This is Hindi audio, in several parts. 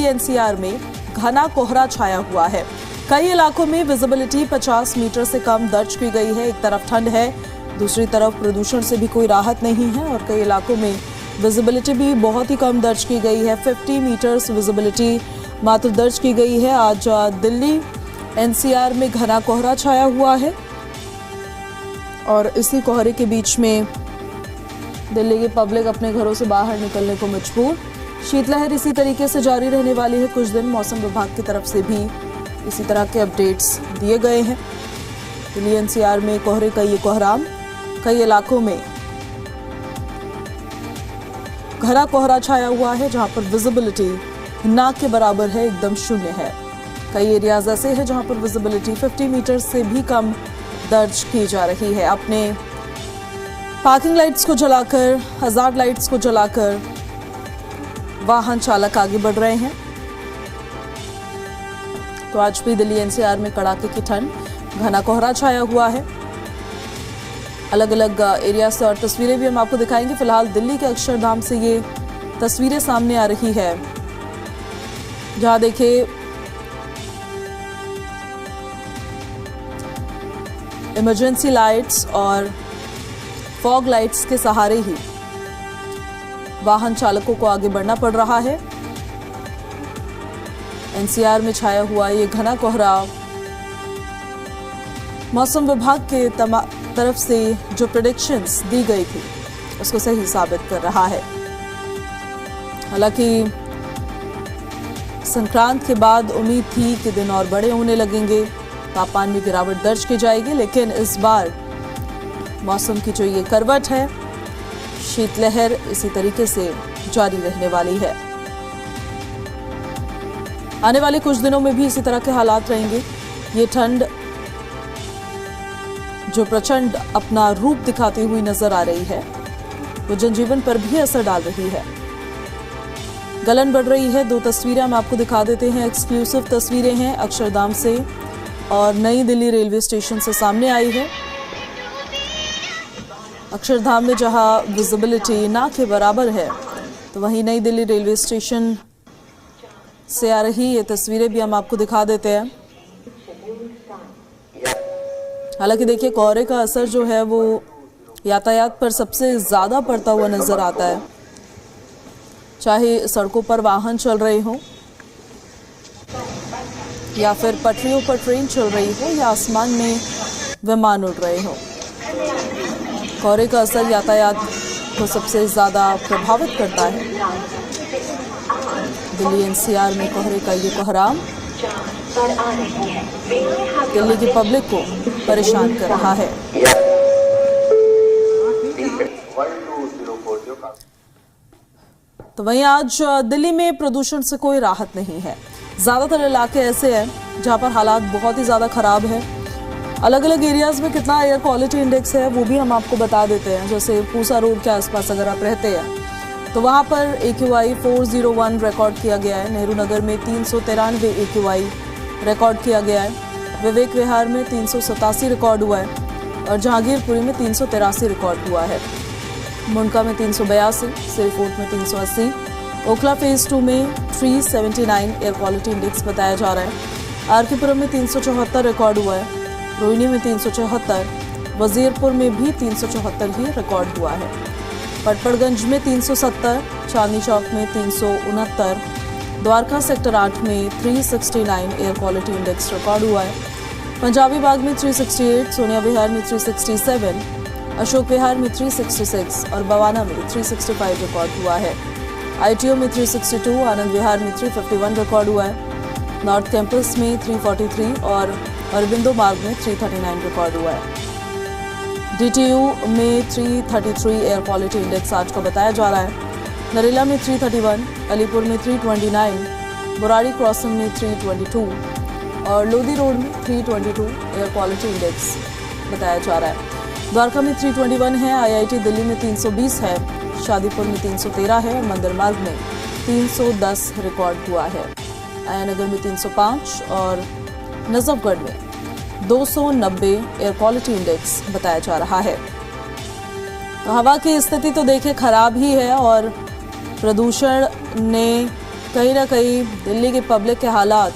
दिल्ली एनसीआर में घना कोहरा छाया हुआ है। कई इलाकों में विजिबिलिटी 50 मीटर से कम दर्ज की गई है। एक तरफ ठंड है, दूसरी तरफ प्रदूषण से भी कोई राहत नहीं है और कई इलाकों में विजिबिलिटी भी बहुत ही कम दर्ज की गई है। 50 मीटर्स विजिबिलिटी मात्र दर्ज की गई है। आज दिल्ली एनसीआर में घना कोहरा छाया हुआ है और इसी कोहरे के बीच में दिल्ली की पब्लिक अपने घरों से बाहर निकलने को मजबूर। शीतलहर इसी तरीके से जारी रहने वाली है। कुछ दिन मौसम विभाग की तरफ से भी इसी तरह के अपडेट्स दिए गए हैं। दिल्ली एनसीआर में कोहरे का ये कोहराम, कई इलाकों में घना कोहरा छाया हुआ है जहां पर विजिबिलिटी नाक के बराबर है, एकदम शून्य है। कई एरियाज ऐसे हैं जहां पर विजिबिलिटी 50 मीटर से भी कम दर्ज की जा रही है। अपने पार्किंग लाइट्स को जलाकर, हजार्ड लाइट्स को जलाकर वाहन चालक आगे बढ़ रहे हैं। तो आज भी दिल्ली एनसीआर में कड़ाके की ठंड, घना कोहरा छाया हुआ है। अलग अलग एरिया से और तस्वीरें भी हम आपको दिखाएंगे। फिलहाल दिल्ली के अक्षरधाम से ये तस्वीरें सामने आ रही है जहां देखिए इमरजेंसी लाइट्स और फॉग लाइट्स के सहारे ही वाहन चालकों को आगे बढ़ना पड़ रहा है। एनसीआर में छाया हुआ ये घना कोहरा मौसम विभाग के तरफ से जो प्रेडिक्शंस दी गई थी उसको सही साबित कर रहा है। हालांकि संक्रांत के बाद उम्मीद थी कि दिन और बड़े होने लगेंगे, तापमान में गिरावट दर्ज की जाएगी, लेकिन इस बार मौसम की जो ये करवट है, शीतलहर इसी तरीके से जारी रहने वाली है। आने वाले कुछ दिनों में भी इसी तरह के हालात रहेंगे। ये ठंड जो प्रचंड अपना रूप दिखाती हुई नजर आ रही है, वो जनजीवन पर भी असर डाल रही है। गलन बढ़ रही है। दो तस्वीरें हम आपको दिखा देते हैं। एक्सक्लूसिव तस्वीरें हैं अक्षरधाम से और नई दिल्ली रेलवे स्टेशन से सामने आई है। अक्षरधाम में जहां विजिबिलिटी ना के बराबर है, तो वहीं नई दिल्ली रेलवे स्टेशन से आ रही ये तस्वीरें भी हम आपको दिखा देते हैं। हालांकि देखिए कोहरे का असर जो है वो यातायात पर सबसे ज़्यादा पड़ता हुआ नजर आता है, चाहे सड़कों पर वाहन चल रहे हों या फिर पटरियों पर ट्रेन चल रही हो या आसमान में विमान उड़ रहे हों। कोहरे का असर यातायात को सबसे ज़्यादा प्रभावित करता है। दिल्ली एनसीआर में कोहरे का ये कोहराम दिल्ली की पब्लिक को परेशान कर रहा है। तो वहीं आज दिल्ली में प्रदूषण से कोई राहत नहीं है। ज़्यादातर इलाके ऐसे हैं जहां पर हालात बहुत ही ज़्यादा खराब है। अलग अलग एरियाज में कितना एयर क्वालिटी इंडेक्स है वो भी हम आपको बता देते हैं। जैसे पूसा रोड के आसपास अगर आप रहते हैं तो वहां पर AQI 401 रिकॉर्ड किया गया है। नेहरू नगर में 393 AQI रिकॉर्ड किया गया है। विवेक विहार में 387 रिकॉर्ड हुआ है और जहांगीरपुरी में 383 रिकॉर्ड हुआ है। मुंडका में 382, सिरफोर्ट में 380, ओखला फेज 2 में 379 एयर क्वालिटी इंडेक्स बताया जा रहा है। आरकेपुरम में 374 रिकॉर्ड हुआ है। रोहिणी में 374, वजीरपुर में भी 374 ही रिकॉर्ड हुआ है। पटपड़गंज में 370, चांदनी चौक में 369, द्वारका सेक्टर 8 में 369 एयर क्वालिटी इंडेक्स रिकॉर्ड हुआ है। पंजाबी बाग में 368, सोनिया विहार में 367, अशोक विहार में 366 और बवाना में 365 रिकॉर्ड हुआ है। ITO में 362, आनंद विहार में 351 रिकॉर्ड हुआ है। नॉर्थ कैंपस में 343 और अरबिंदो मार्ग में 339 रिकॉर्ड हुआ है। DTU में 333 एयर क्वालिटी इंडेक्स आज का बताया जा रहा है। नरेला में 331, अलीपुर में 329, बुराड़ी क्रॉसिंग में 322 और लोधी रोड में 322 एयर क्वालिटी इंडेक्स बताया जा रहा है। द्वारका में 321 है। IIT दिल्ली में 320 है। शादीपुर में 313 है। मंदिर मार्ग में 310 रिकॉर्ड हुआ है। आयानगर में 305 और नजफगढ़ में 290 एयर क्वालिटी इंडेक्स बताया जा रहा है। तो हवा की स्थिति तो देखिए खराब ही है और प्रदूषण ने कहीं ना कहीं दिल्ली के पब्लिक के हालात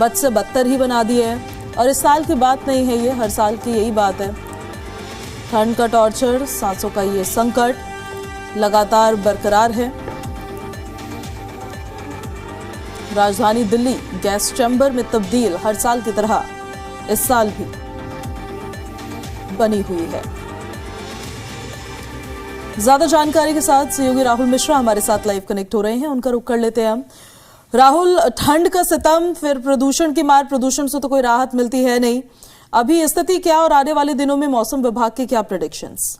बद से बदतर ही बना दिए हैं। और इस साल की बात नहीं है ये, हर साल की यही बात है। ठंड का टॉर्चर, सांसों का ये संकट लगातार बरकरार है। राजधानी दिल्ली गैस चैम्बर में तब्दील हर साल की तरह इस साल भी बनी हुई है। ज्यादा जानकारी के साथ सहयोगी राहुल मिश्रा हमारे साथ लाइव कनेक्ट हो रहे हैं, उनका रुख कर लेते हैं हम। राहुल, ठंड का सितम, फिर प्रदूषण की मार, प्रदूषण से तो कोई राहत मिलती है नहीं। अभी स्थिति क्या और आने वाले दिनों में मौसम विभाग के क्या प्रेडिक्शंस?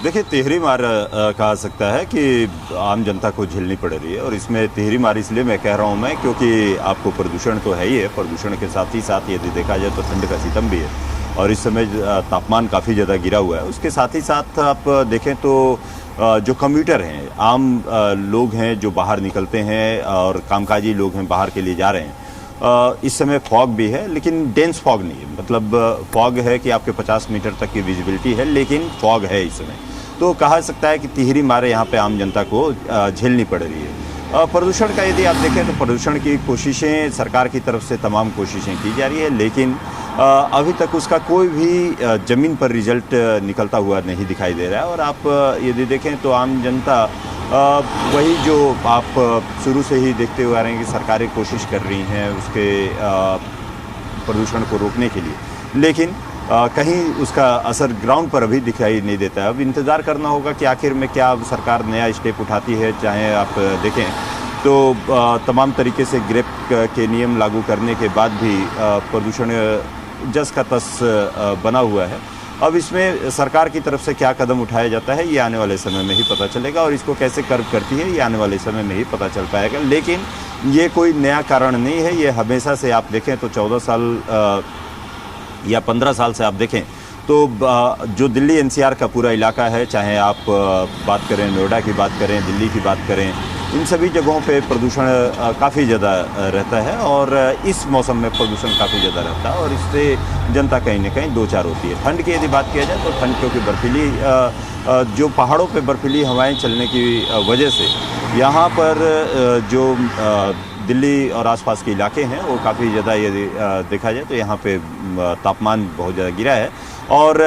देखिए, तिहरी मार कहा सकता है कि आम जनता को झेलनी पड़ रही है। और इसमें तिहरी मार इसलिए मैं कह रहा हूं मैं, क्योंकि आपको प्रदूषण तो है ही है, प्रदूषण के साथ ही साथ यदि देखा जाए तो ठंड का सितम भी है। और इस समय तापमान काफ़ी ज़्यादा गिरा हुआ है। उसके साथ ही साथ आप देखें तो जो कम्यूटर हैं, आम लोग हैं जो बाहर निकलते हैं और कामकाजी लोग हैं, बाहर के लिए जा रहे हैं, इस समय फॉग भी है, लेकिन डेंस फॉग नहीं है। मतलब फॉग है कि आपके 50 मीटर तक की विजिबिलिटी है, लेकिन फॉग है इस समय। तो कहा सकता है कि तिहरी मारे यहाँ पे आम जनता को झेलनी पड़ रही है। प्रदूषण का यदि आप देखें तो प्रदूषण की कोशिशें सरकार की तरफ से तमाम कोशिशें की जा रही है, लेकिन अभी तक उसका कोई भी ज़मीन पर रिजल्ट निकलता हुआ नहीं दिखाई दे रहा है। और आप यदि देखें तो आम जनता वही जो आप शुरू से ही देखते हुए आ रहे हैं कि सरकारें कोशिश कर रही हैं उसके प्रदूषण को रोकने के लिए, लेकिन कहीं उसका असर ग्राउंड पर अभी दिखाई नहीं देता है। अब इंतज़ार करना होगा कि आखिर में क्या सरकार नया स्टेप उठाती है। चाहे आप देखें तो तमाम तरीके से ग्रेप के नियम लागू करने के बाद भी प्रदूषण जस का तस बना हुआ है। अब इसमें सरकार की तरफ से क्या कदम उठाया जाता है ये आने वाले समय में ही पता चलेगा, और इसको कैसे कर्व करती है ये आने वाले समय में ही पता चल पाएगा। लेकिन ये कोई नया कारण नहीं है, ये हमेशा से आप देखें तो 14 साल या 15 साल से आप देखें तो जो दिल्ली एनसीआर का पूरा इलाका है, चाहे आप बात करें नोएडा की बात करें, दिल्ली की बात करें, इन सभी जगहों पे प्रदूषण काफ़ी ज़्यादा रहता है। और इस मौसम में प्रदूषण काफ़ी ज़्यादा रहता है और इससे जनता कहीं ना कहीं दो चार होती है। ठंड की यदि बात किया जाए तो ठंड क्योंकि बर्फीली जो पहाड़ों पे बर्फीली हवाएं चलने की वजह से यहाँ पर जो दिल्ली और आसपास के इलाके हैं वो काफ़ी ज़्यादा यदि देखा जाए तो यहाँ पे तापमान बहुत ज़्यादा गिरा है और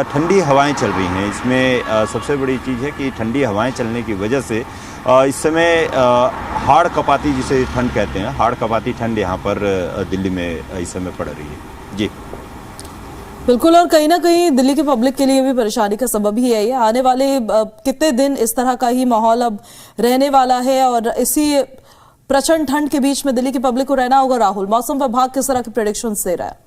ठंडी हवाएं चल रही हैं। इसमें सबसे बड़ी चीज़ है कि ठंडी हवाएं चलने की वजह से इस समय हाड़ कपाती जिसे ठंड कहते हैं, हाड़ कपाती ठंड यहाँ पर दिल्ली में इस समय पड़ रही है। जी बिल्कुल, और कहीं ना कहीं दिल्ली के पब्लिक के लिए भी परेशानी का सबब ही है ये। आने वाले कितने दिन इस तरह का ही माहौल अब रहने वाला है और इसी प्रचंड ठंड के बीच में दिल्ली की पब्लिक को रहना होगा। राहुल, मौसम विभाग किस तरह के प्रेडिक्शंस दे रहा है?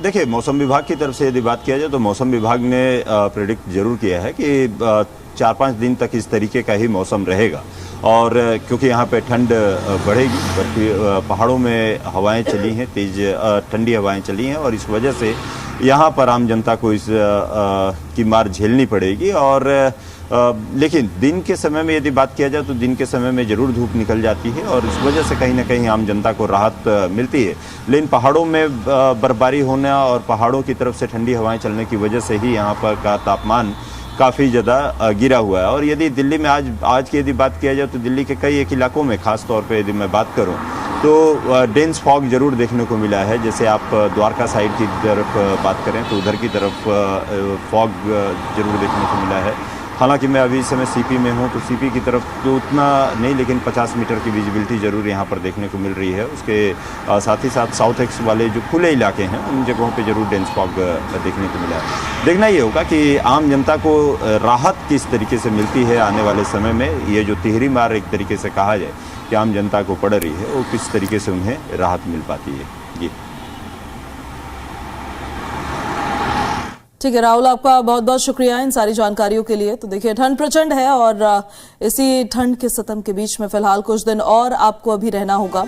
देखिए, मौसम विभाग की तरफ से यदि बात किया जाए तो मौसम विभाग ने प्रेडिक्ट जरूर किया है कि 4-5 दिन तक इस तरीके का ही मौसम रहेगा। और क्योंकि यहाँ पे ठंड बढ़ेगी, पहाड़ों में हवाएं चली हैं, तेज ठंडी हवाएं चली हैं और इस वजह से यहाँ पर आम जनता को इस की मार झेलनी पड़ेगी। और लेकिन दिन के समय में यदि बात किया जाए तो दिन के समय में ज़रूर धूप निकल जाती है और इस वजह से कहीं ना कहीं आम जनता को राहत मिलती है। लेकिन पहाड़ों में बर्फबारी होना और पहाड़ों की तरफ से ठंडी हवाएं चलने की वजह से ही यहाँ पर का तापमान काफ़ी ज़्यादा गिरा हुआ है। और यदि दिल्ली में आज की यदि बात किया जाए तो दिल्ली के कई एक इलाकों में ख़ास तौर पे यदि मैं बात करूं तो डेंस फॉग ज़रूर देखने को मिला है। जैसे आप द्वारका साइड की तरफ बात करें तो उधर की तरफ फॉग ज़रूर देखने को मिला है। हालांकि मैं अभी इस समय सीपी में हूं तो सीपी की तरफ तो उतना नहीं, लेकिन 50 मीटर की विजिबिलिटी ज़रूर यहां पर देखने को मिल रही है। उसके साथ ही साथ साउथ एक्स वाले जो खुले इलाके हैं उन जगहों पे ज़रूर डेंस फॉग देखने को मिला है। देखना ये होगा कि आम जनता को राहत किस तरीके से मिलती है आने वाले समय में। ये जो तिहरी मार एक तरीके से कहा जाए कि आम जनता को पड़ रही है, वो किस तरीके से उन्हें राहत मिल पाती है। जी ठीक है राहुल, आपका बहुत बहुत शुक्रिया इन सारी जानकारियों के लिए। तो देखिए, ठंड प्रचंड है और इसी ठंड के सितम के बीच में फिलहाल कुछ दिन और आपको अभी रहना होगा।